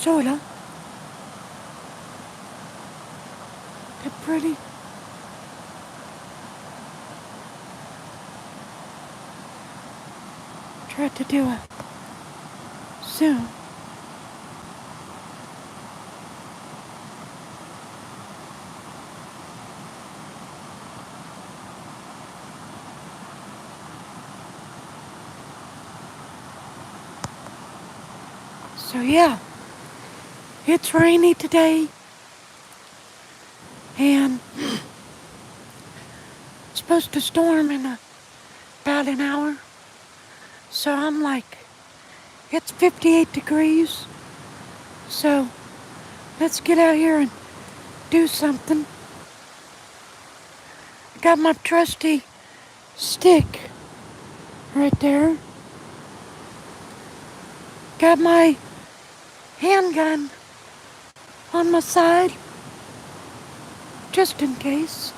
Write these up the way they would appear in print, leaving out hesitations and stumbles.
Sorta. They're pretty. Try to do it soon. So yeah, it's rainy today, and it's supposed to storm in about an hour. So I'm like, it's 58 degrees, so let's get out here and do something. I got my trusty stick right there. Got my handgun on my side, just in case.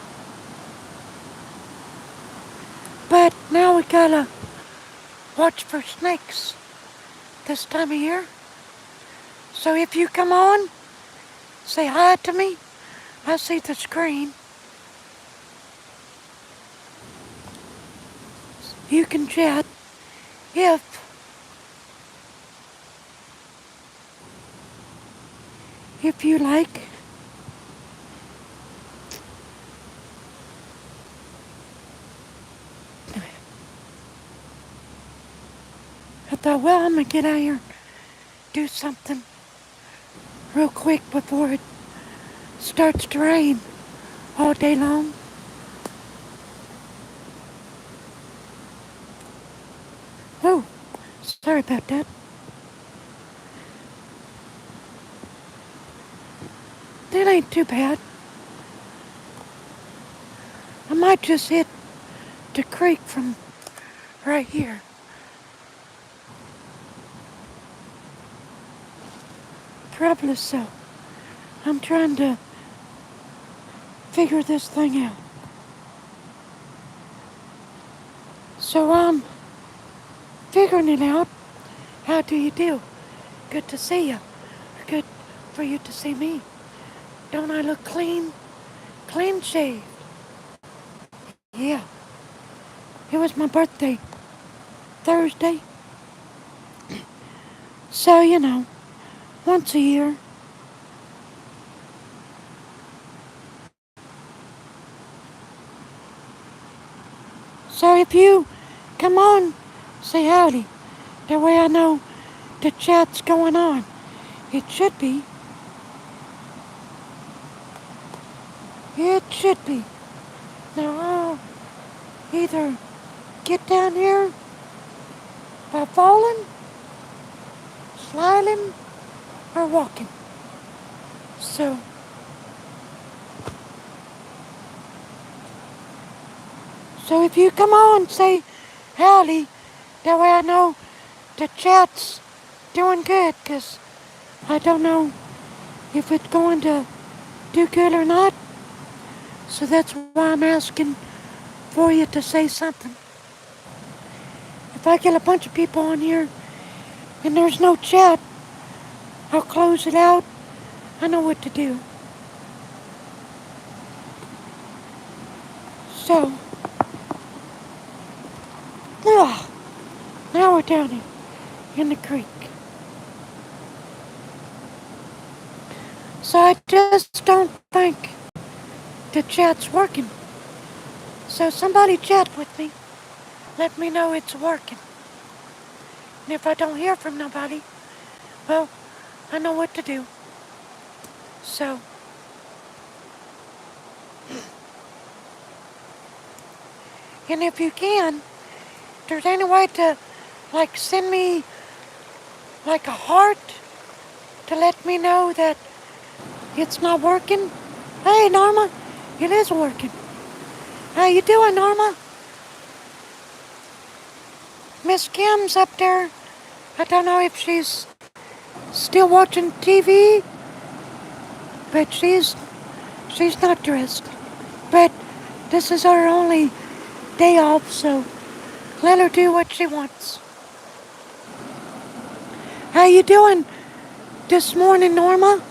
But now we gotta watch for snakes this time of year. So if you come on, say hi to me. I see the screen. You can chat if you like. I thought, well, I'm gonna get out here and do something real quick before it starts to rain all day long. Oh, sorry about that. That ain't too bad. I might just hit the creek from right here. Probably so. I'm trying to figure this thing out. So I'm figuring it out. How do you do? Good to see you. Good for you to see me. Don't I look clean? Clean shaved. Yeah. It was my birthday Thursday. So, you know, once a year. So if you come on, say howdy. That way I know the chat's going on. It should be. It should be. Now I'll either get down here by falling, sliding, or walking. So if you come on, say howdy. That way I know the chat's doing good, 'cause I don't know if it's going to do good or not. So that's why I'm asking for you to say something. If I get a bunch of people on here and there's no chat, I'll close it out. I know what to do. So, now we're down here in the creek. So I just don't think the chat's working. So somebody chat with me. Let me know it's working. And if I don't hear from nobody, well, I know what to do. So, and if you can, if there's any way to, like, send me, like, a heart to let me know that it's not working. Hey, Norma, it is working. How you doing, Norma? Miss Kim's up there. I don't know if she's still watching TV, but she's not dressed. But this is her only day off, so let her do what she wants. How you doing, this morning, Norma?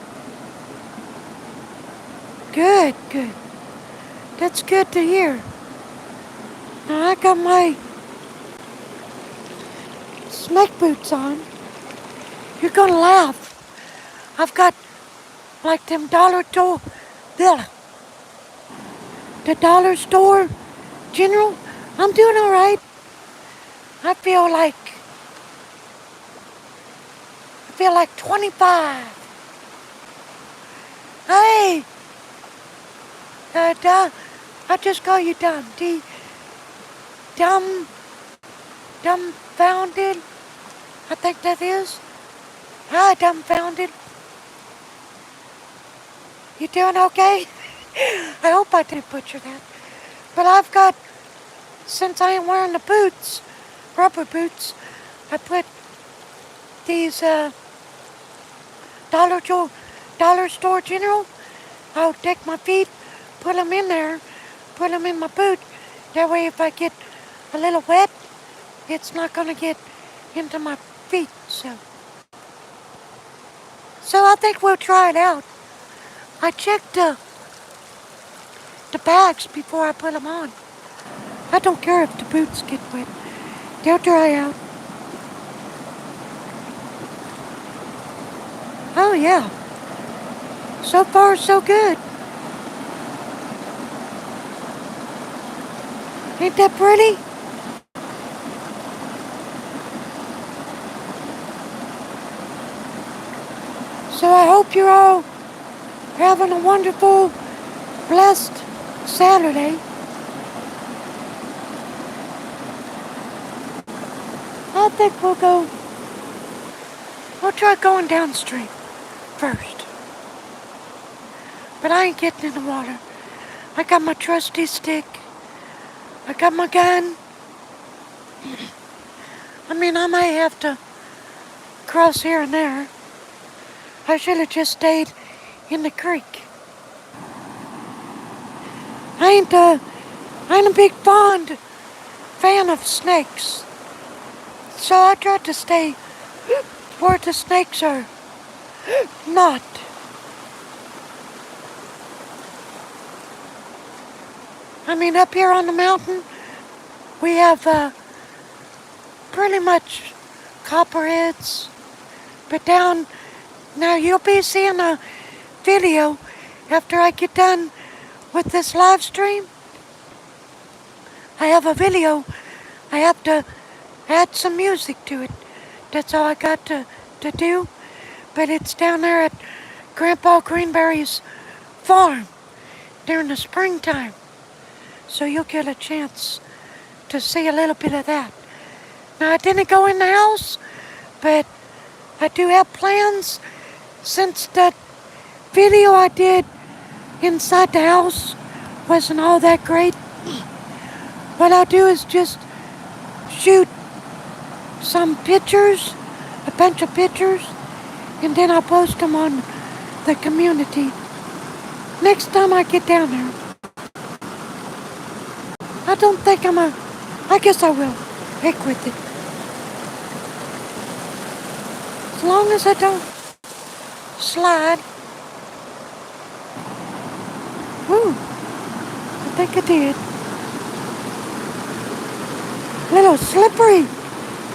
Good, good. That's good to hear. Now I got my snake boots on. You're gonna laugh. I've got like them the dollar store general. I'm doing all right. I feel like 25. Hey, I just call you dumb. Dumbfounded. I think that is. Hi, dumbfounded. You doing okay? I hope I didn't butcher that. But I've got, since I ain't wearing the boots, rubber boots, I put these dollar store general. I'll take my feet, put them in there, put them in my boot. That way if I get a little wet, it's not going to get into my feet. So I think we'll try it out. I checked the bags before I put them on. I don't care if the boots get wet. They'll dry out. Oh yeah. So far so good. Ain't that pretty? So I hope you're all having a wonderful, blessed Saturday. I think we'll try going downstream first. But I ain't getting in the water. I got my trusty stick. I got my gun. I mean, I might have to cross here and there. I should have just stayed in the creek. I ain't a big fan of snakes. So I tried to stay where the snakes are not. I mean, up here on the mountain, we have pretty much copperheads. But down, now you'll be seeing a video after I get done with this live stream. I have a video. I have to add some music to it. That's all I got to do. But it's down there at Grandpa Greenberry's farm during the springtime. So you'll get a chance to see a little bit of that. Now, I didn't go in the house, but I do have plans. Since that video I did inside the house wasn't all that great, what I'll do is just shoot some pictures, a bunch of pictures, and then I'll post them on the community next time I get down there. I don't think I guess I will. Heck with it. As long as I don't slide. Woo, I think I did. A little slippery,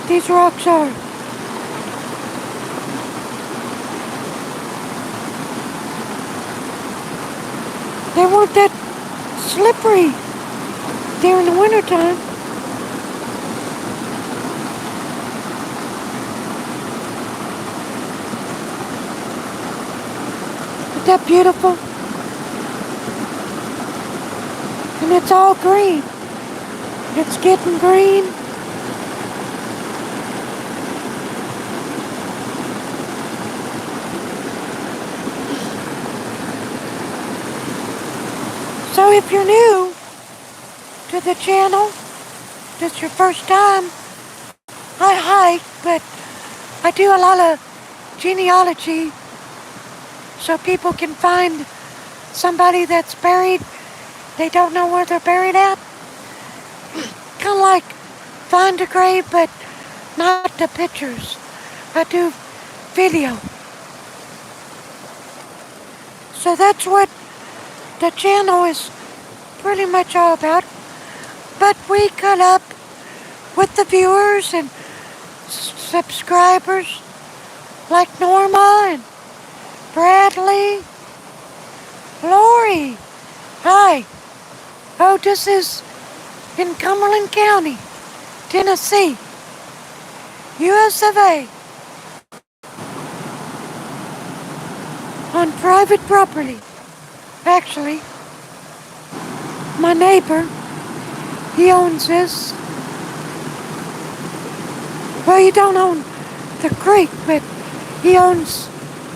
these rocks are. They weren't that slippery during the wintertime. Isn't that beautiful? And it's all green. It's getting green. So if you're new to the channel, this is your first time, I hike, but I do a lot of genealogy so people can find somebody that's buried. They don't know where they're buried at. Kind of like find a grave, but not the pictures. I do video. So that's what the channel is pretty much all about. But we cut up with the viewers and subscribers like Norma and Bradley, Lori. Hi. Oh, this is in Cumberland County, Tennessee, US of A. On private property. Actually, my neighbor, he owns this. Well, he don't own the creek, but he owns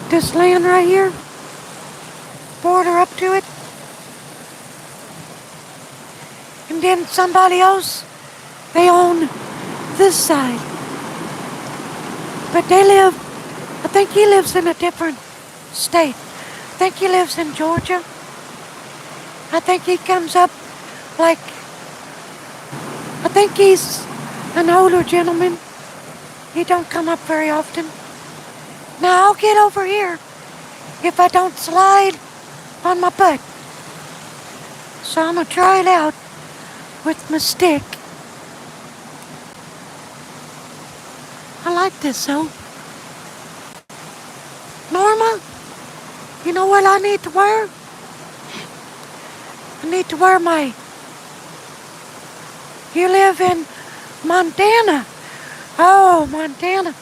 this land right here. Border up to it. And then somebody else, they own this side. But they live, I think he lives in a different state. I think he lives in Georgia. I think he comes up like, I think he's an older gentleman. He don't come up very often. Now I'll get over here if I don't slide on my butt. So I'm gonna try it out with my stick. I like this though. Norma, you know what I need to wear? I need to wear my... You live in Montana. Oh, Montana.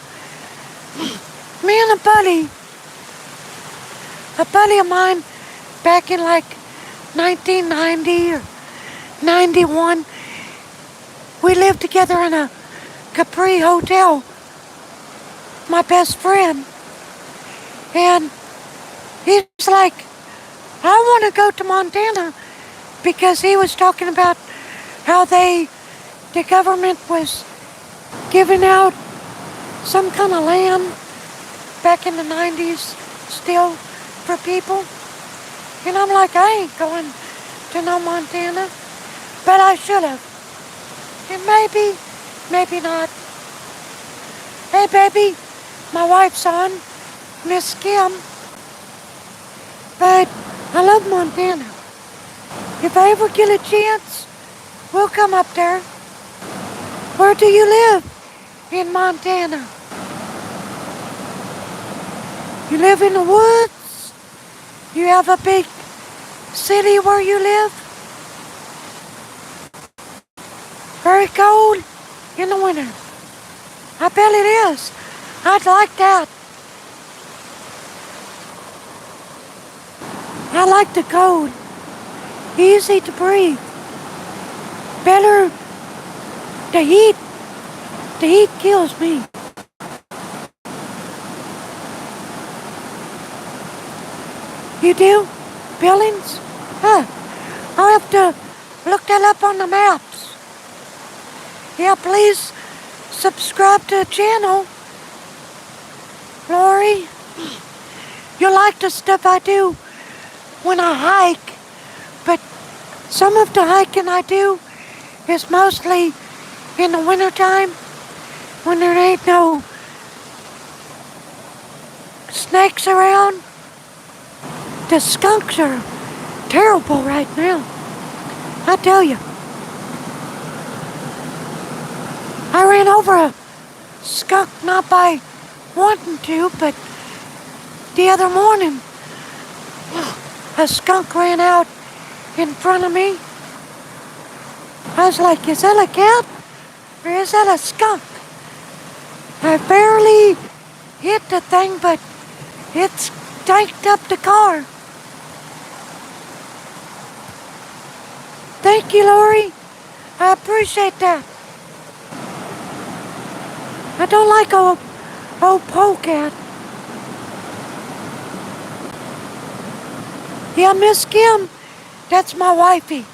Me and a buddy of mine back in like 1990 or 91, we lived together in a Capri hotel, my best friend. And he's like, I want to go to Montana because he was talking about how the government was giving out some kind of land back in the 90s still for people. And I'm like, I ain't going to no Montana, but I should have. And maybe not. Hey baby, my wife's on, Miss Kim. But I love Montana. If I ever get a chance, we'll come up there. Where do you live in Montana? You live in the woods? You have a big city where you live? Very cold in the winter. I bet it is. I'd like that. I like the cold. Easy to breathe. Better the heat. The heat kills me. You do? Billings? Huh. I'll have to look that up on the maps. Yeah, please subscribe to the channel. Lori, you like the stuff I do when I hike, but some of the hiking I do is mostly in the wintertime when there ain't no snakes around. The skunks are terrible right now, I tell you. I ran over a skunk, not by wanting to, but the other morning, a skunk ran out in front of me. I was like, is that a cat or is that a skunk? I barely hit the thing, but it stanked up the car. Thank you, Lori. I appreciate that. I don't like old polecat. Yeah, Miss Kim, that's my wifey.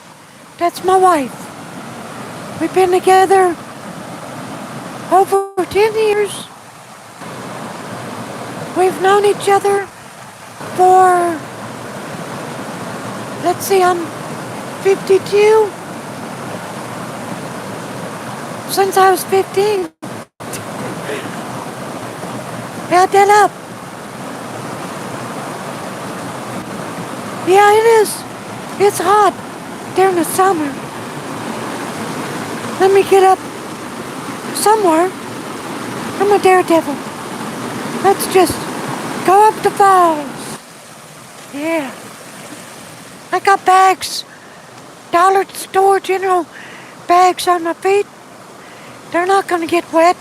That's my wife. We've been together over 10 years. We've known each other for, let's see, I'm 52. Since I was 15. Add that up. Yeah, it is. It's hot during the summer. Let me get up somewhere. I'm a daredevil. Let's just go up the falls. Yeah. I got bags. Dollar store general bags on my feet. They're not gonna get wet.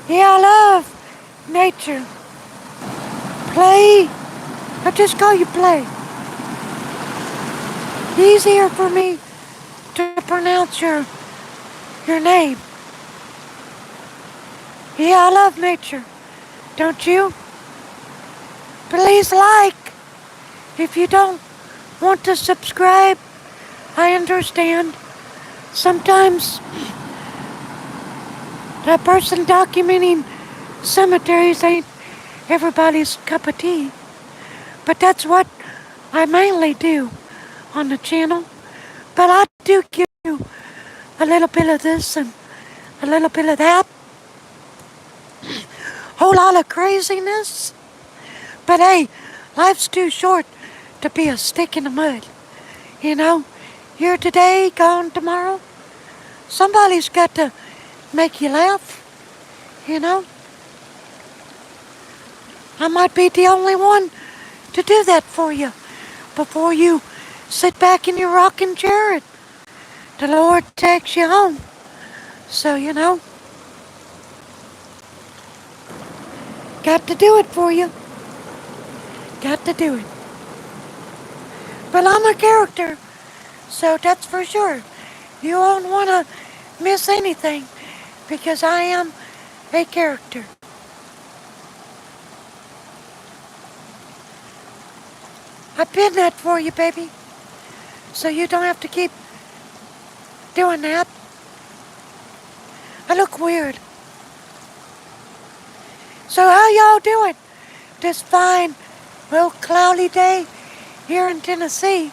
Yeah, I love nature. Play. I just call you Play. Easier for me to pronounce your name. Yeah, I love nature. Don't you? Please like. If you don't want to subscribe, I understand. Sometimes the person documenting cemeteries ain't everybody's cup of tea. But that's what I mainly do on the channel. But I do give you a little bit of this and a little bit of that. Whole lot of craziness. But hey, life's too short to be a stick in the mud. You know, here today, gone tomorrow. Somebody's got to make you laugh. You know, I might be the only one to do that for you before you sit back in your rocking chair and the Lord takes you home. So, you know, got to do it for you. Got to do it. But I'm a character, so that's for sure. You won't want to miss anything because I am a character. I pinned that for you, baby, so you don't have to keep doing that. I look weird. So how y'all doing this fine, well, cloudy day here in Tennessee?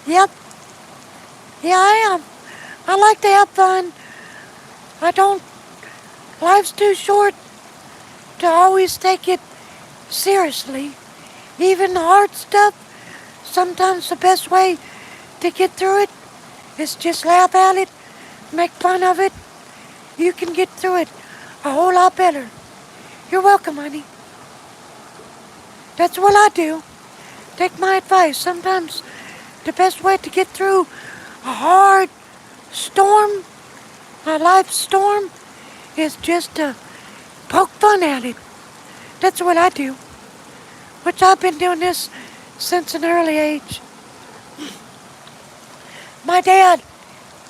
Yep. Yeah, I am. I like to have fun. Life's too short to always take it seriously. Even the hard stuff, sometimes the best way to get through it is just laugh at it, make fun of it. You can get through it a whole lot better. You're welcome, honey. That's what I do. Take my advice. Sometimes the best way to get through a hard storm, a life storm, is just to poke fun at it. That's what I do. Which I've been doing this since an early age. My dad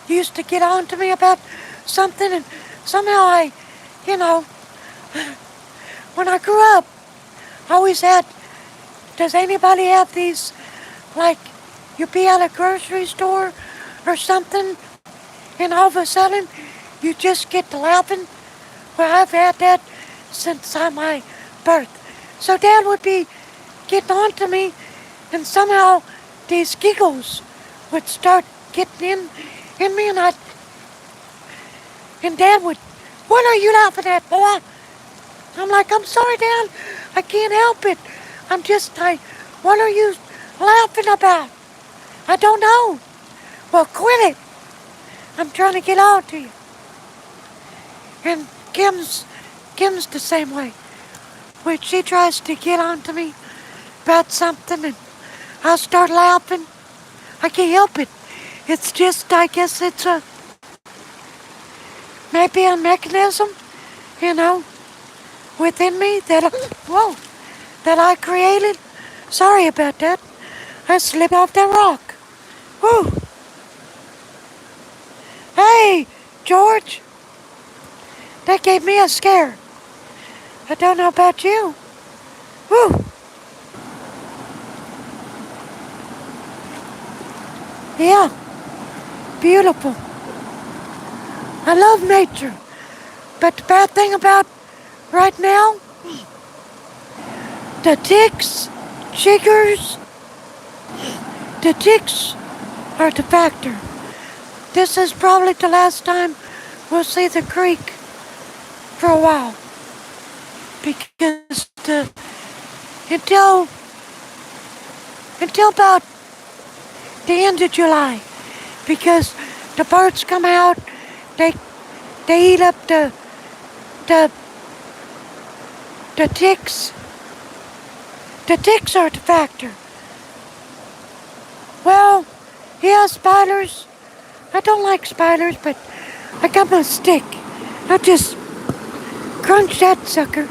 used to get on to me about something, and somehow I, when I grew up, I always had, does anybody have these, like, you be at a grocery store or something, and all of a sudden, you just get to laughing? Well, I've had that since my birth. So Dad would be getting on to me, and somehow these giggles would start getting in me, and Dad would, what are you laughing at, boy? I'm like, I'm sorry, Dad, I can't help it. I'm just like, what are you laughing about? I don't know. Well, quit it. I'm trying to get on to you. And Kim's the same way. When she tries to get on to me about something and I'll start laughing, I can't help it. It's just, I guess it's maybe a mechanism, within me that I created. Sorry about that. I slipped off that rock. Woo! Hey, George. That gave me a scare. I don't know about you. Woo! Yeah. Beautiful. I love nature. But the bad thing about right now, the ticks, chiggers, the ticks are the factor. This is probably the last time we'll see the creek for a while. Because until about the end of July. Because the birds come out, they eat up the ticks. The ticks are the factor. Well, yeah, spiders. I don't like spiders, but I got my stick. I just crunch that sucker.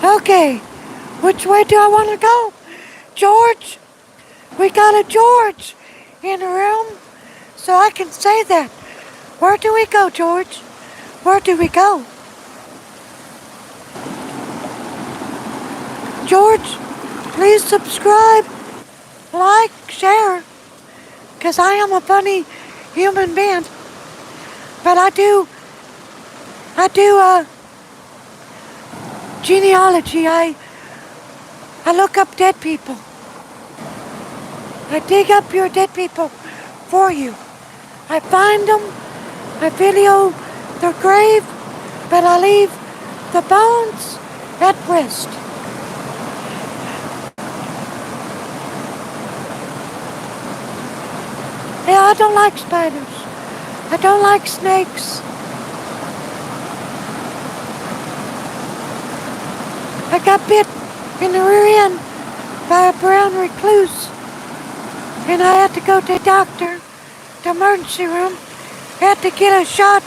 Okay, which way do I want to go? George? We got a George in the room, so I can say that. Where do we go, George? Where do we go? George, please subscribe, like, share, because I am a funny human being. But I do genealogy. I look up dead people. I dig up your dead people for you. I find them, I video their grave, but I leave the bones at rest. Yeah, I don't like spiders. I don't like snakes. I got bit in the rear end by a brown recluse, and I had to go to the doctor, the emergency room. I had to get a shot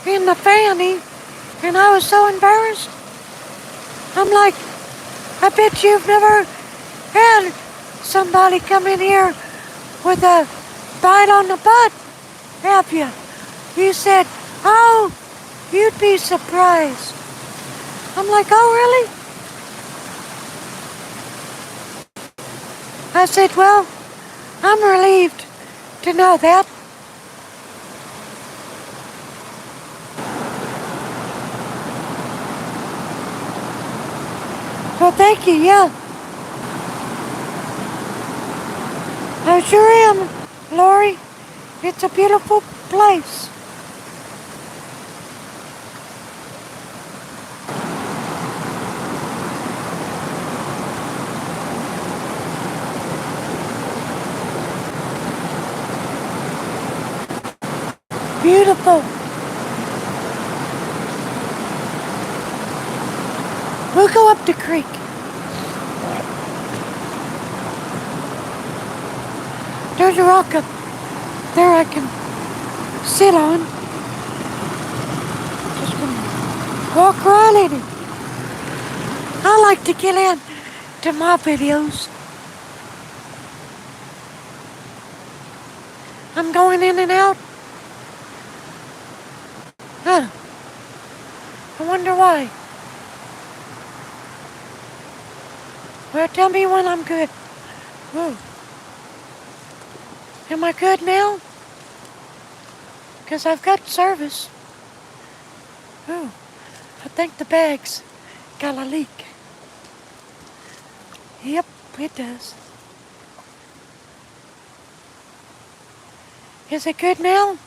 in the fanny, and I was so embarrassed. I'm like, I bet you've never had somebody come in here with a bite on the butt, have you? You said, oh, you'd be surprised. I'm like, oh, really? I said, well, I'm relieved to know that. Well, thank you, yeah. I sure am, Lori. It's a beautiful place. Beautiful. We'll go up the creek. There's a rock up there I can sit on. Just gonna walk right in it. I like to get in to my videos. I'm going in and out. Huh. I wonder why. Well, tell me when I'm good. Whoa. Am I good now? Because I've got service. Oh, I think the bag's got a leak. Yep, it does. Is it good now?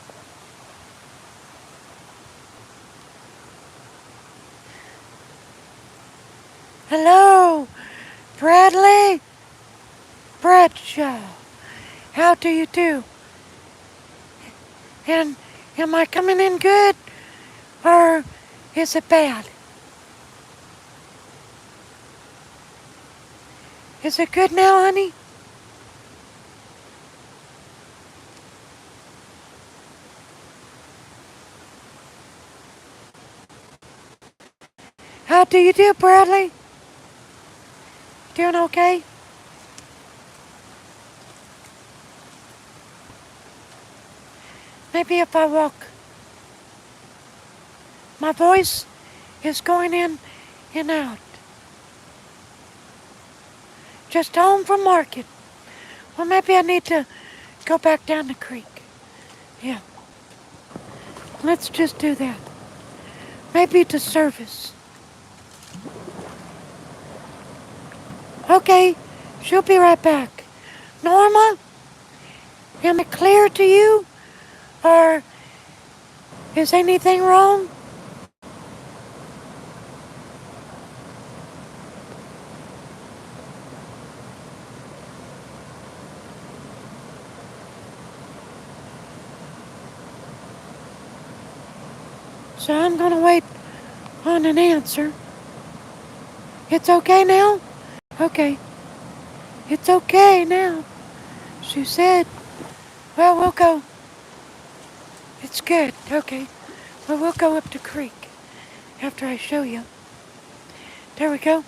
Hello, Bradley? Bradshaw. How do you do? And am I coming in good? Or is it bad? Is it good now, honey? How do you do, Bradley? Doing okay? Maybe if I walk. My voice is going in and out. Just home from market. Well, maybe I need to go back down the creek. Yeah. Let's just do that. Maybe it's a service. Okay, she'll be right back. Norma, am I clear to you? Or is anything wrong? So I'm gonna wait on an answer. It's okay now? Okay. It's okay now. She said, well, we'll go. It's good. Okay. Well, we'll go up the creek after I show you. There we go.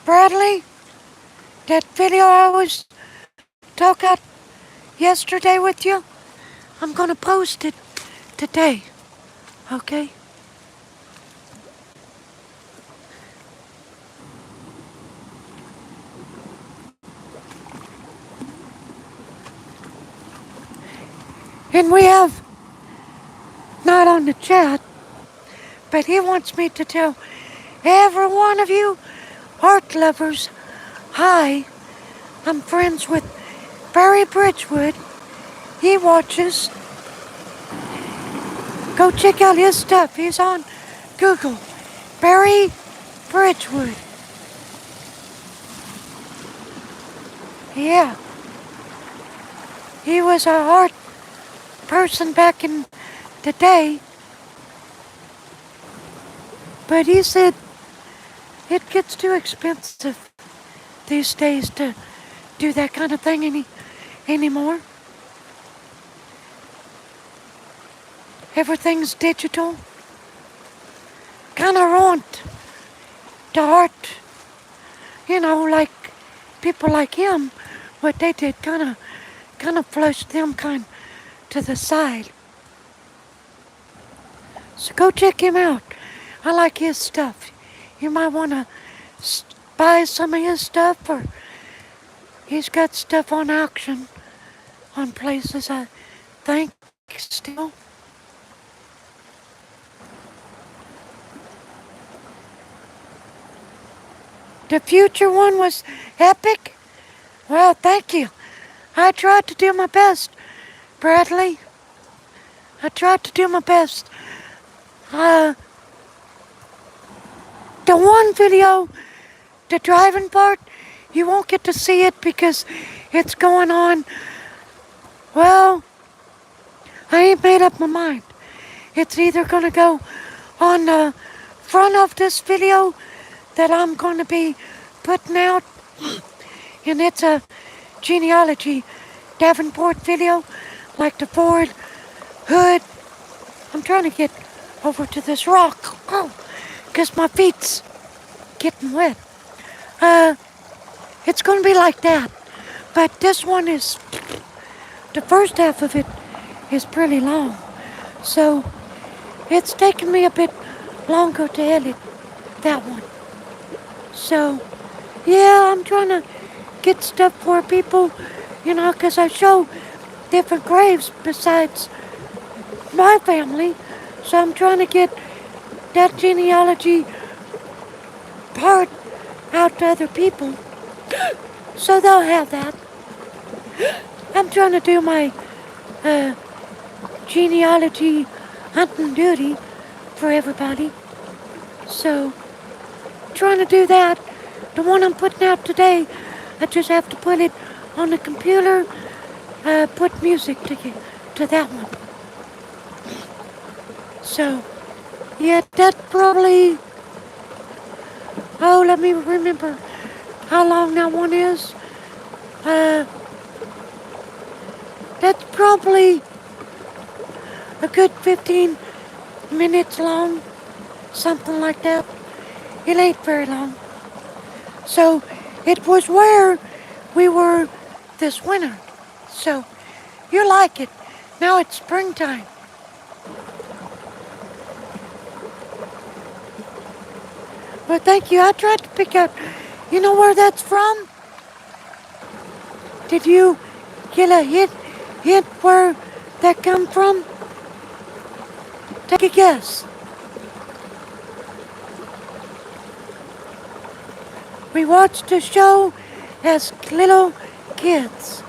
Bradley, that video I was talking about yesterday with you, I'm gonna post it today. Okay? And we have, not on the chat, but he wants me to tell every one of you art lovers, hi, I'm friends with Barry Bridgewood. He watches. Go check out his stuff. He's on Google. Barry Bridgewood. Yeah. He was a art person back in the day. But he said it gets too expensive these days to do that kind of thing anymore. Everything's digital. Kind of ruined the art. You know, like people like him, what they did kind of flushed them kind to the side. So go check him out. I like his stuff. You might want to buy some of his stuff, or he's got stuff on auction on places, I think, still. The future one was epic. Well, thank you. I tried to do my best, Bradley. I tried to do my best. The one video, the driving part, you won't get to see it because it's going on. Well, I ain't made up my mind. It's either gonna go on the front of this video that I'm gonna be putting out, and it's a genealogy Davenport video, like the Ford hood. I'm trying to get over to this rock, because my feet's getting wet. It's gonna be like that, but this one is, the first half of it is pretty long, so it's taken me a bit longer to edit that one. So, yeah, I'm trying to get stuff for people, you know, because I show different graves besides my family. So I'm trying to get that genealogy part out to other people so they'll have that. I'm trying to do my genealogy hunting duty for everybody. So, trying to do that. The one I'm putting out today, I just have to put it on the computer, put music to that one. So, yeah, that probably, let me remember how long that one is. That's probably a good 15 minutes long, something like that. It ain't very long. So, it was where we were this winter. So, you like it. Now it's springtime. Well, thank you. I tried to pick out, you know where that's from? Did you get a hint where that come from? Take a guess. We watched the show as little kids.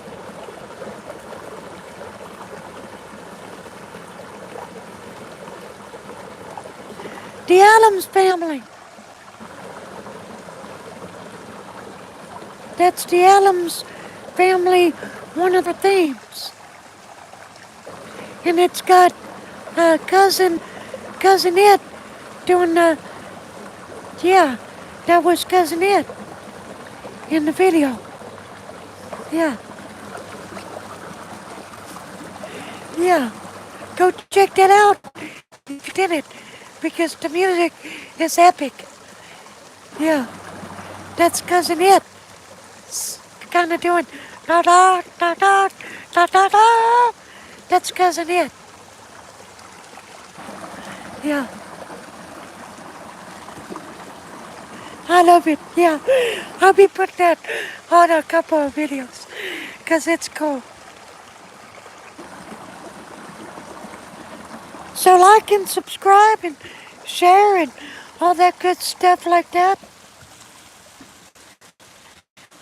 The Addams Family. That's the Addams Family, one of the themes. And it's got cousin Ed doing yeah, that was cousin Ed in the video. Yeah, yeah. Go check that out if you didn't, because the music is epic. Yeah, that's cousin Ed. Kind of doing da da da da da da da. That's cousin Ed. Yeah. I love it. Yeah. I'll be putting that on a couple of videos because it's cool. So like and subscribe and share and all that good stuff like that.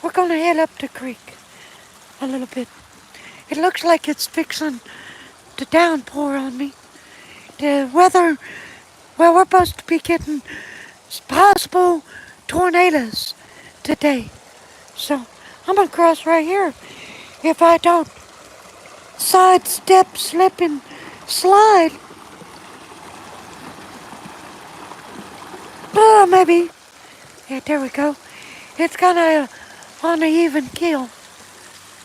We're going to head up the creek a little bit. It looks like it's fixing to downpour on me. The weather, well, we're supposed to be getting possible tornadoes today. So I'm going to cross right here if I don't sidestep, slip, and slide. Maybe. Yeah, there we go. It's kind of on an even keel.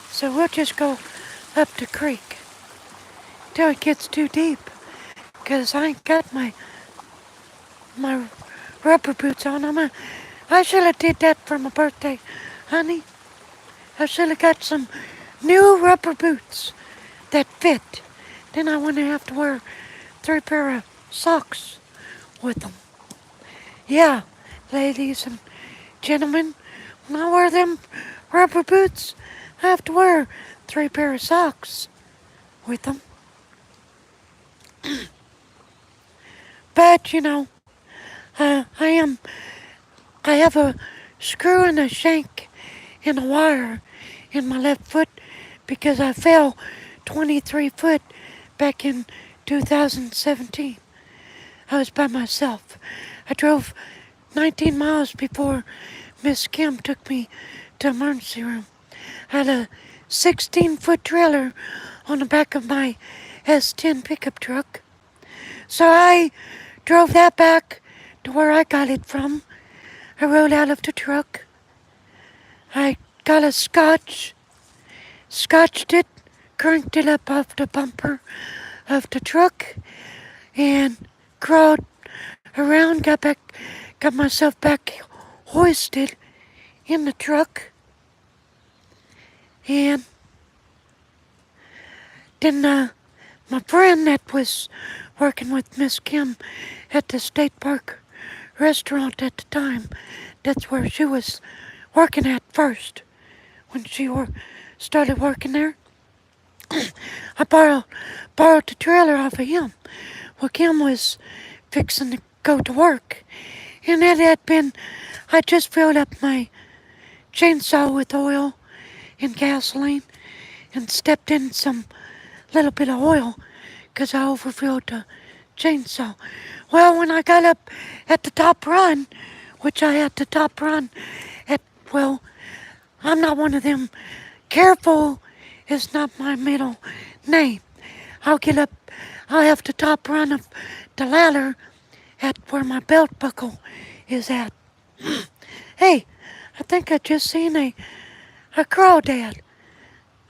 So we'll just go up the creek till it gets too deep. Because I ain't got my rubber boots on. I should have did that for my birthday, honey. I should have got some new rubber boots that fit. Then I wouldn't have to wear 3 pair of socks with them. Yeah, ladies and gentlemen, when I wear them rubber boots, I have to wear 3 pair of socks with them. But, I have a screw and a shank and a wire in my left foot because I fell 23 foot back in 2017. I was by myself. I drove 19 miles before Miss Kim took me to emergency room. I had a 16-foot trailer on the back of my S10 pickup truck. So I drove that back to where I got it from. I rode out of the truck. I got a scotched it, cranked it up off the bumper of the truck, and crawled around, got myself back hoisted in the truck, and then my friend that was working with Miss Kim at the State Park restaurant at the time, that's where she was working at first, when she started working there. I borrowed the trailer off of him. Well, Kim was fixing to go to work, and I just filled up my chainsaw with oil and gasoline and stepped in some little bit of oil because I overfilled the chainsaw. Well, when I got up at the top run, which I had the top run at, well, I'm not one of them. Careful is not my middle name. I'll have the top run of the ladder at where my belt buckle is at. Hey, I think I just seen a crawdad.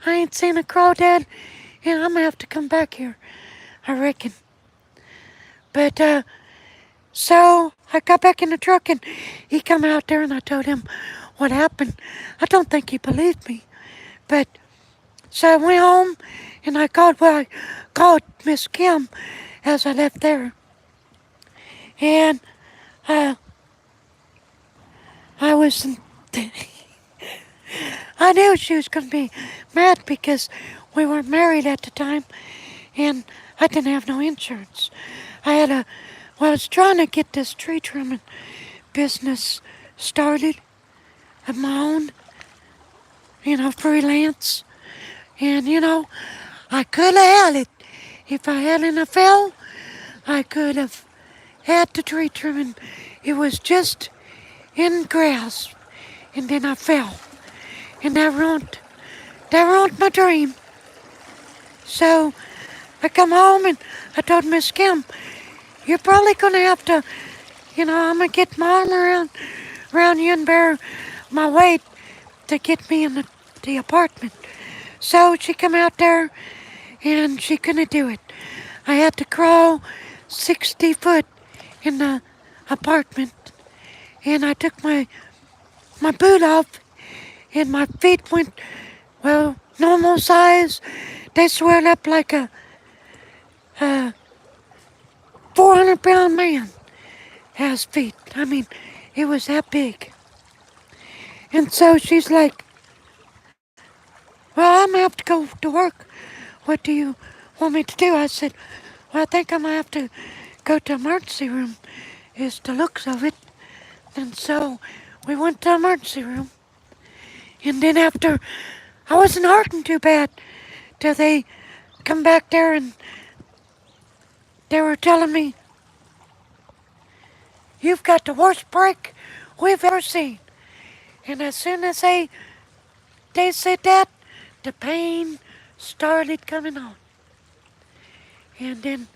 I ain't seen a crawdad, and I'm gonna have to come back here, I reckon. But, so I got back in the truck and he come out there and I told him what happened. I don't think he believed me. But, so I went home and I called Miss Kim as I left there. And, I was, I knew she was going to be mad because we weren't married at the time and I didn't have no insurance. I was trying to get this tree trimming business started, of my own, freelance. And, I could have had it. If I hadn't have fell, I could have had the tree trimming. It was just in grass. And then I fell. And that ruined my dream. So I come home and I told Miss Kim, you're probably going to have to, I'm going to get my arm around you and bear my weight to get me in the apartment. So she come out there and she couldn't do it. I had to crawl 60 foot in the apartment, and I took my boot off and my feet went, normal size. They swelled up like a 400-pound man has feet. I mean, it was that big. And so she's like, well, I'm going to have to go to work. What do you want me to do? I said, well, I think I'm going to have to go to emergency room, is the looks of it. And so we went to emergency room. And then after, I wasn't hurting too bad till they come back there and they were telling me, you've got the worst break we've ever seen. And as soon as they said that, the pain started coming on. And then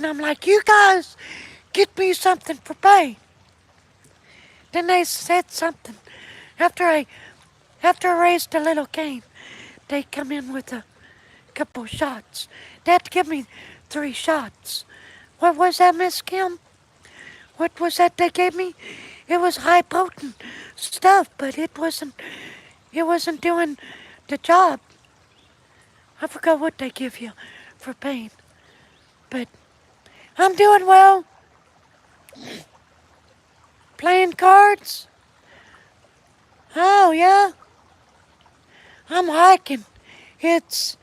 I'm like, you guys, get me something for pain. Then they said something. After I raised a little cane, they come in with a couple shots. They had to give me 3 shots. What was that, Miss Kim? What was that they gave me? It was high potent stuff, but it wasn't doing the job. I forgot what they give you for pain. But I'm doing well. Playing cards? Oh, yeah? I'm hiking. It's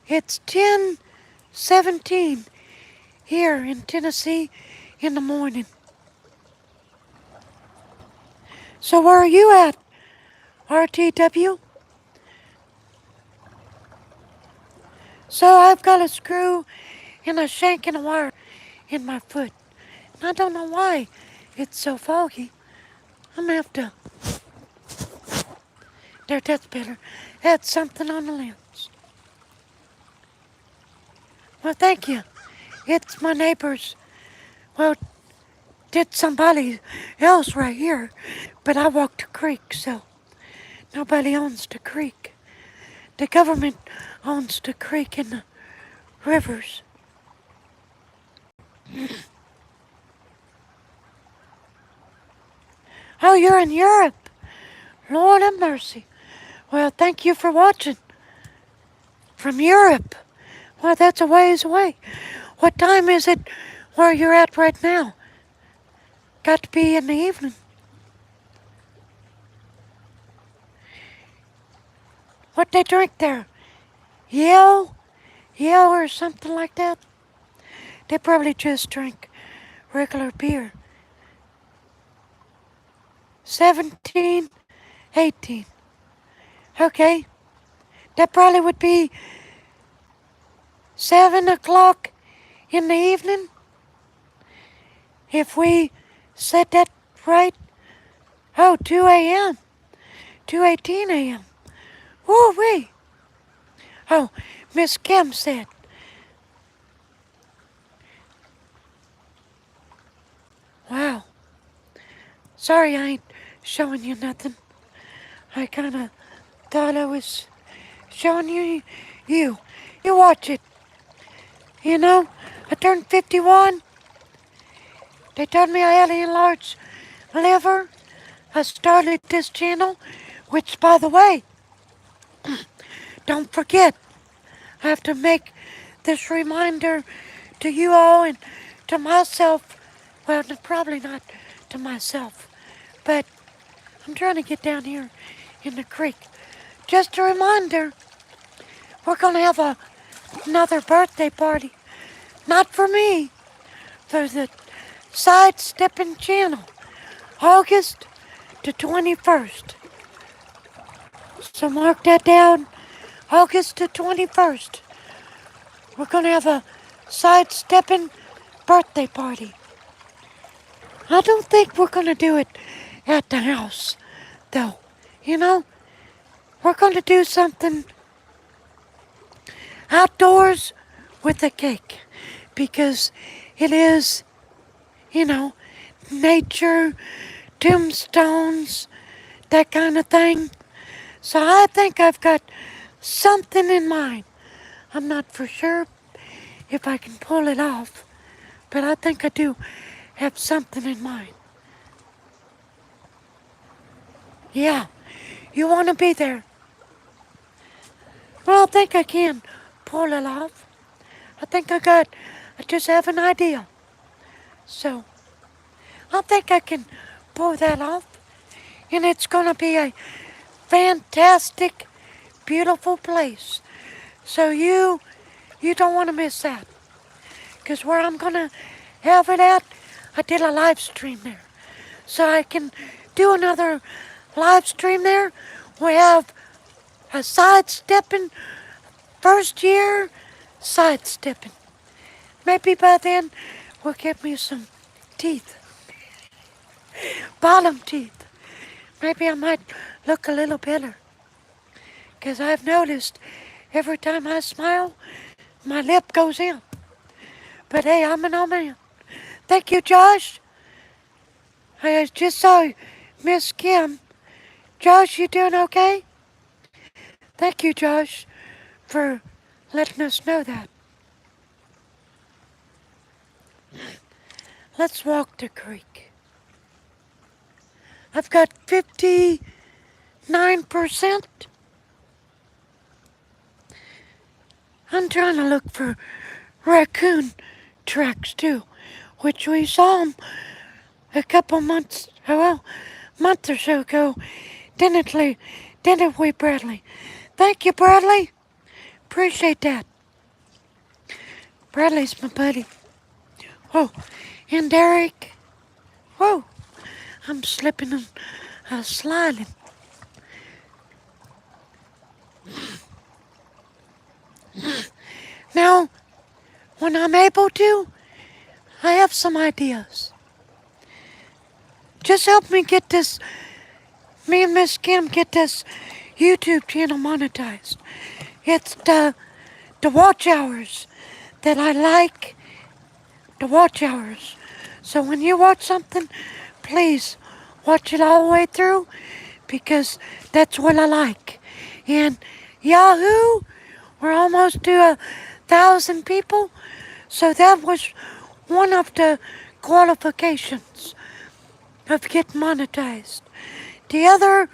10:17 here in Tennessee in the morning. So where are you at, RTW? So I've got a screw and a shank and a wire in my foot. And I don't know why it's so foggy. I'm gonna have to... There, that's better. Add something on the lens. Well, thank you. It's my neighbor's. Well, did somebody else right here. But I walked the creek, so nobody owns the creek. The government owns the creek and the rivers. Oh, you're in Europe. Lord have mercy. Well, thank you for watching. From Europe. Well, that's a ways away. What time is it where you're at right now? Got to be in the evening. What they drink there? Yale or something like that? They probably just drink regular beer. 17, 18. Okay. That probably would be 7 o'clock in the evening. If we said that right. Oh, 2 a.m. 2:18 a.m. Woo-wee. Oh, Miss Kim said. Wow. Sorry I ain't showing you nothing. I kind of thought I was showing you. You watch it. I turned 51. They told me I had an enlarged liver. I started this channel, which, by the way, don't forget, I have to make this reminder to you all and to myself. Well, probably not to myself, but I'm trying to get down here in the creek. Just a reminder, we're going to have another birthday party. Not for me, for the Sidesteppin channel. August the 21st. So mark that down. August the 21st. We're gonna have a Sidesteppin birthday party. I don't think we're gonna do it at the house, though. You know, we're gonna do something outdoors with a cake because it is, you know, nature, tombstones, that kind of thing. So I think I've got something in mind. I'm not for sure if I can pull it off, but I think I do have something in mind. Yeah, you want to be there? Well, I think I can pull it off. I just have an idea. So, I think I can pull that off. And it's gonna be a fantastic, beautiful place. So you don't want to miss that. Because where I'm gonna have it at, I did a live stream there. So I can do another live stream there. We have a sidestepping, first year sidestepping. Maybe by then we'll get me some teeth, bottom teeth. Maybe I might look a little better. Because I've noticed every time I smile, my lip goes in. But hey, I'm an old man. Thank you, Josh. I just saw Miss Kim. Josh, you doing okay? Thank you, Josh, for letting us know that. Let's walk the creek. I've got 59%. I'm trying to look for raccoon tracks too, which we saw them a couple months, month or so ago, didn't we, Bradley? Thank you, Bradley. Appreciate that. Bradley's my buddy. Oh, and Derek. Whoa, I'm slipping and sliding. Now, when I'm able to, I have some ideas. Just help me get this, me and Miss Kim get this YouTube channel monetized. It's the watch hours that I like, the watch hours. So when you watch something, please watch it all the way through because that's what I like. And Yahoo, we're almost to 1,000 people. So that was one of the qualifications of getting monetized. The other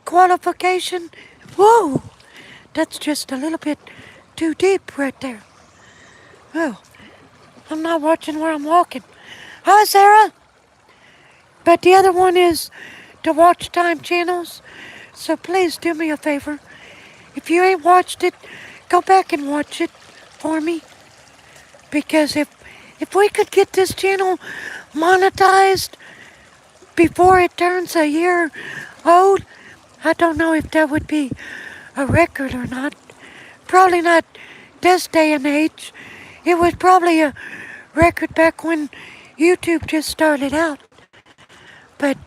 qualification, whoa, that's just a little bit too deep right there. Oh, I'm not watching where I'm walking. Hi, Sarah. But the other one is the watch time channels. So please do me a favor. If you ain't watched it, go back and watch it for me. Because if we could get this channel monetized before it turns a year old, I don't know if that would be a record or not. Probably not this day and age. It was probably a record back when YouTube just started out. But,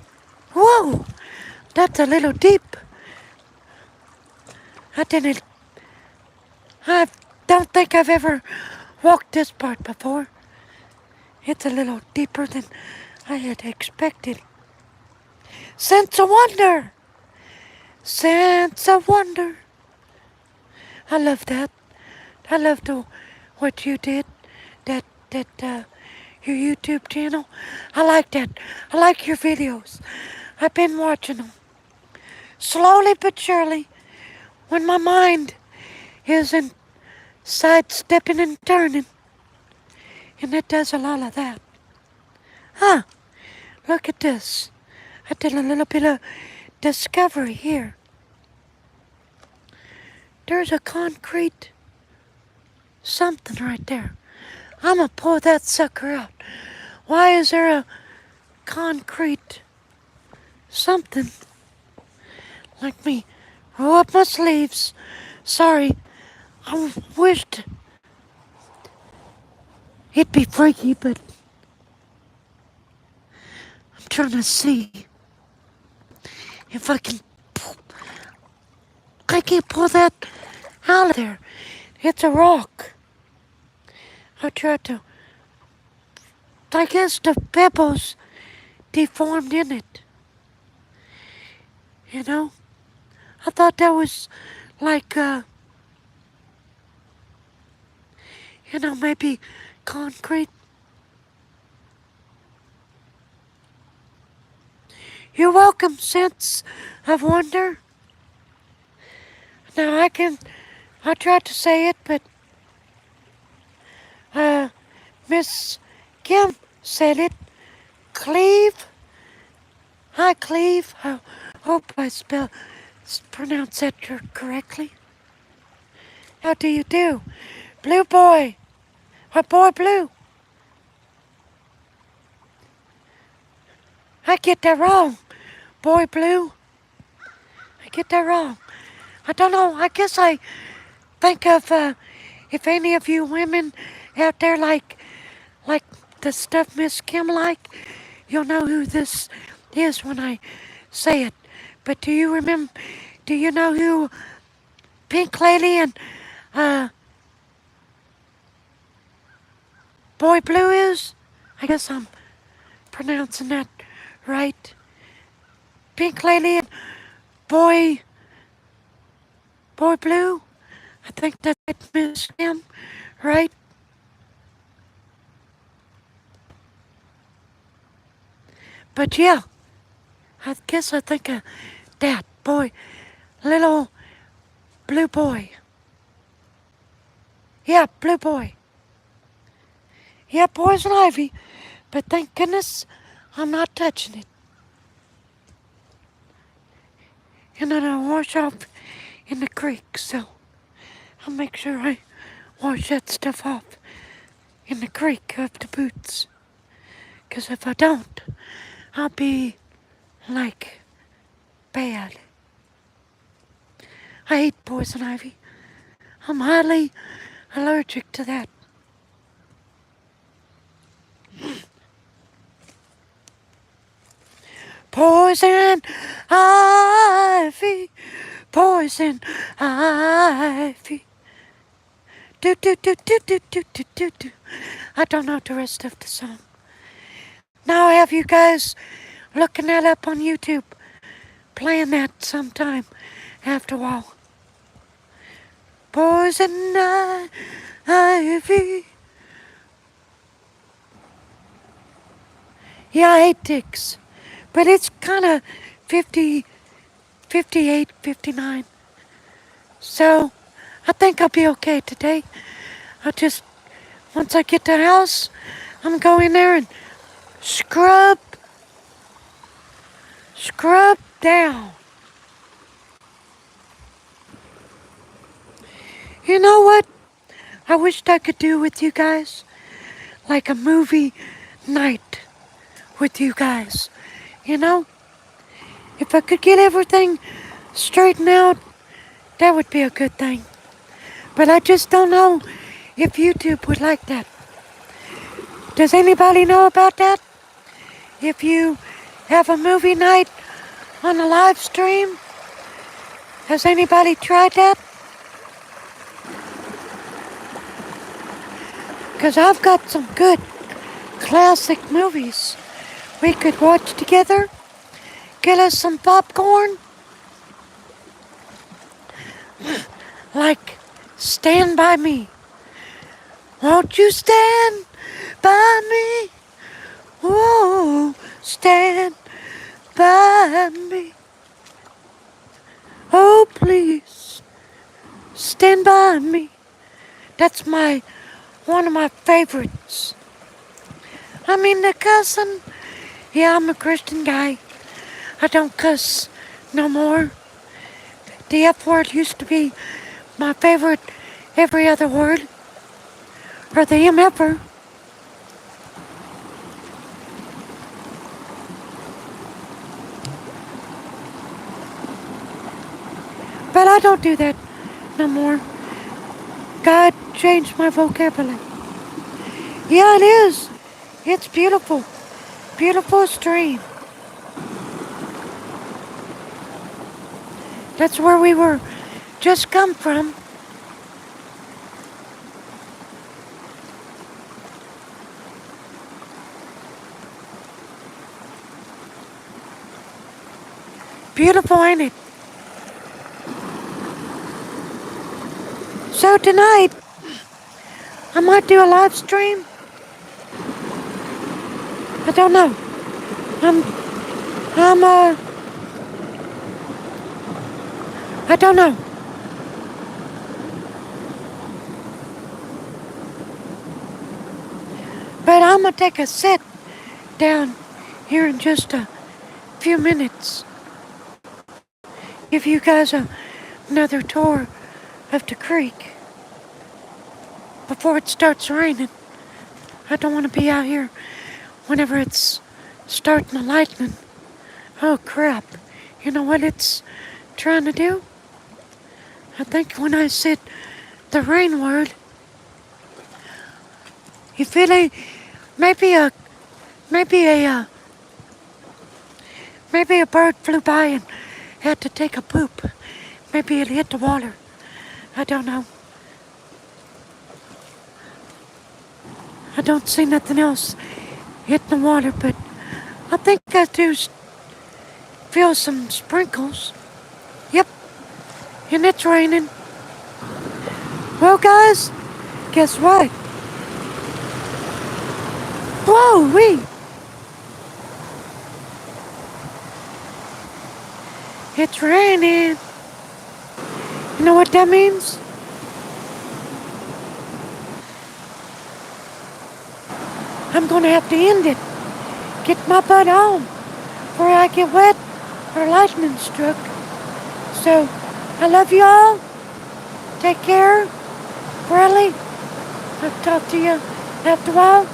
whoa, that's a little deep. I don't think I've ever walked this part before. It's a little deeper than I had expected. Sense of wonder. Sense of wonder. I love that. I love what you did. Your YouTube channel. I like that. I like your videos. I've been watching them. Slowly but surely, when my mind isn't sidestepping and turning. And it does a lot of that. Huh, look at this. I did a little bit of discovery here. There's a concrete something right there. I'm gonna pull that sucker out. Why is there a concrete something. Like me. Roll up my sleeves. Sorry, I wished it'd be freaky, but I'm trying to see if I can. I can't pull that out of there. It's a rock. I tried to. I guess the pebbles deformed in it. You know? I thought that was like, maybe concrete. You're welcome, Sense of Wonder. Now I tried to say it, but, Miss Kim said it. Cleve. Hi, Cleve. I hope I pronounce that correctly. How do you do? Blue boy. Boy blue. I get that wrong. Boy blue. I get that wrong. I don't know. I guess I think of, if any of you women out there like the stuff Miss Kim like, you'll know who this is when I say it. But do you know who Pink Lady and, Boy Blue is? I guess I'm pronouncing that right. Pink Lady and Boy Blue? I think that's it, Miss Kim, right? But yeah, I guess I think of that boy, little blue boy. Yeah, blue boy. Yeah, poison ivy, but thank goodness I'm not touching it. And then I wash off in the creek, so I'll make sure I wash that stuff off in the creek of the boots. 'Cause if I don't, I'll be like bad. I hate poison ivy. I'm highly allergic to that. Poison ivy, poison ivy. Do do do do do do do do do. I don't know the rest of the song. Now I have you guys looking that up on YouTube, playing that sometime after a while. Poison ivy. Yeah, I hate ticks, but it's kind of 50, 58, 59. So I think I'll be okay today. Once I get to the house, I'm going there and scrub down. You know what? I wished I could do with you guys, like a movie night with you guys. You know? If I could get everything straightened out, that would be a good thing. But I just don't know if YouTube would like that. Does anybody know about that? If you have a movie night on a live stream, has anybody tried that? Because I've got some good classic movies we could watch together. Get us some popcorn. Like Stand By Me. Won't you stand by me? Whoa, stand by me. Oh, please, stand by me. That's one of my favorites. I mean, the cussing. Yeah, I'm a Christian guy. I don't cuss no more. The F word used to be my favorite every other word. Or the MFer. I don't do that no more. God changed my vocabulary. Yeah, it is. It's beautiful. Beautiful stream. That's where we were just come from. Beautiful, ain't it? So tonight, I might do a live stream. I don't know. I don't know. But I'm gonna take a sit down here in just a few minutes. Give you guys another tour of the creek before it starts raining. I don't want to be out here whenever it's starting to lightning. Oh crap. You know what it's trying to do? I think when I said the rain word, if it ain't maybe a bird flew by and had to take a poop. Maybe it hit the water. I don't know. I don't see nothing else hitting the water, but I think I do feel some sprinkles. Yep, and it's raining. Well, guys, guess what? Whoa, it's raining. You know what that means? I'm gonna have to end it. Get my butt home before I get wet or lightning struck. So, I love you all. Take care. Bradley, I'll talk to you after a while.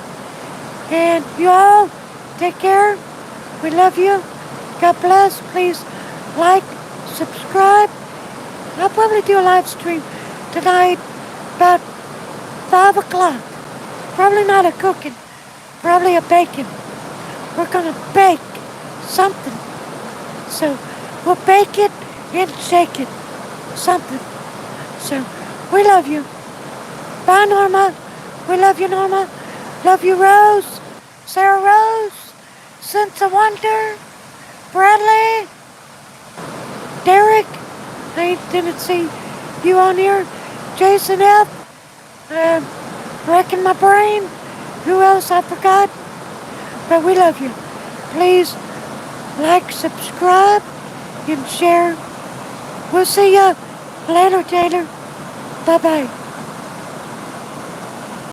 And you all, take care. We love you. God bless. Please like, subscribe. I'll probably do a live stream tonight about 5 o'clock. Probably not a cooking, probably a baking. We're gonna bake something. So we'll bake it and shake it. Something. So we love you. Bye, Norma. We love you, Norma. Love you, Rose. Sarah Rose. Sense of Wonder. Bradley. Derek. I didn't see you on here. Jason F. Wrecking my brain. Who else I forgot? But we love you. Please like, subscribe, and share. We'll see ya later, Taylor. Bye-bye.